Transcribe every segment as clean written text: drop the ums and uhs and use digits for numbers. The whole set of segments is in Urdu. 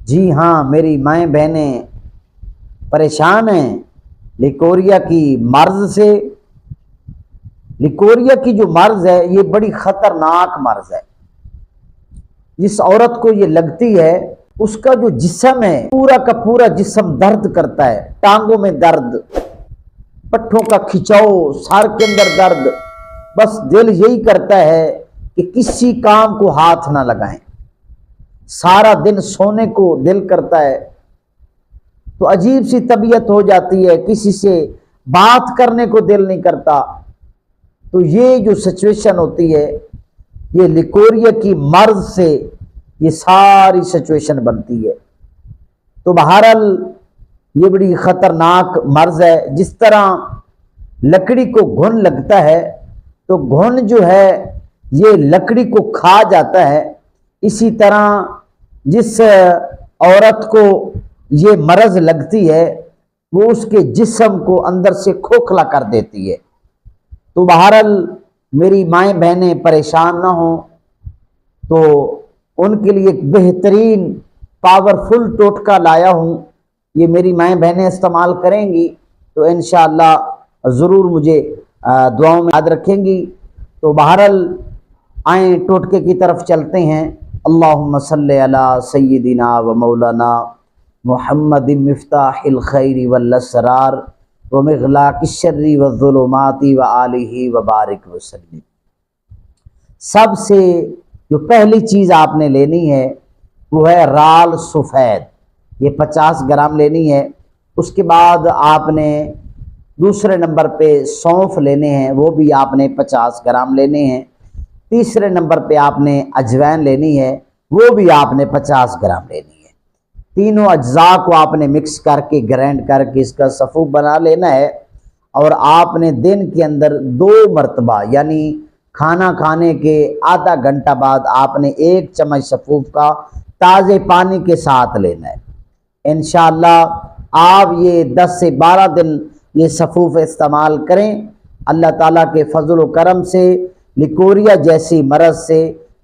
جی ہاں میری مائیں بہنیں پریشان ہیں لیکوریا کی مرض سے۔ لیکوریا کی جو مرض ہے یہ بڑی خطرناک مرض ہے۔ جس عورت کو یہ لگتی ہے اس کا جو جسم ہے پورا کا پورا جسم درد کرتا ہے، ٹانگوں میں درد، پٹھوں کا کھچاؤ، سر کے اندر درد، بس دل یہی کرتا ہے کہ کسی کام کو ہاتھ نہ لگائیں، سارا دن سونے کو دل کرتا ہے، تو عجیب سی طبیعت ہو جاتی ہے، کسی سے بات کرنے کو دل نہیں کرتا۔ تو یہ جو سچویشن ہوتی ہے یہ لیکوریا کی مرض سے یہ ساری سچویشن بنتی ہے۔ تو بہرحال یہ بڑی خطرناک مرض ہے۔ جس طرح لکڑی کو گھن لگتا ہے تو گھن جو ہے یہ لکڑی کو کھا جاتا ہے، اسی طرح جس عورت کو یہ مرض لگتی ہے وہ اس کے جسم کو اندر سے کھوکھلا کر دیتی ہے۔ تو بہرحال میری مائیں بہنیں پریشان نہ ہوں، تو ان کے لیے ایک بہترین پاورفل ٹوٹکا لایا ہوں، یہ میری مائیں بہنیں استعمال کریں گی تو انشاءاللہ ضرور مجھے دعاؤں میں یاد رکھیں گی۔ تو بہرحال آئیں ٹوٹکے کی طرف چلتے ہیں۔ اللہم صلی علی سیدنا و مولانا محمد مفتاح الخیر والاسرار ومغلاق الشر والظلمات وآلہ وبارک وسلم۔ سب سے جو پہلی چیز آپ نے لینی ہے وہ ہے رال سفید، یہ 50 گرام لینی ہے۔ اس کے بعد آپ نے دوسرے نمبر پہ سونف لینے ہیں، وہ بھی آپ نے 50 گرام لینے ہیں۔ تیسرے نمبر پہ آپ نے اجوائن لینی ہے، وہ بھی آپ نے 50 گرام لینی ہے۔ تینوں اجزاء کو آپ نے مکس کر کے گرینڈ کر کے اس کا سفوف بنا لینا ہے، اور آپ نے دن کے اندر 2 مرتبہ یعنی کھانا کھانے کے آدھا گھنٹہ بعد آپ نے 1 چمچ سفوف کا تازے پانی کے ساتھ لینا ہے۔ انشاءاللہ آپ یہ 10 سے 12 دن یہ سفوف استعمال کریں، اللہ تعالیٰ کے فضل و کرم سے لیکوریا جیسی مرض سے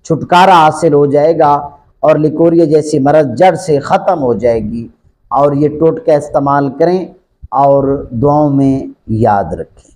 چھٹکارا حاصل ہو جائے گا، اور لیکوریا جیسی مرض جڑ سے ختم ہو جائے گی۔ اور یہ ٹوٹکا استعمال کریں اور دعاؤں میں یاد رکھیں۔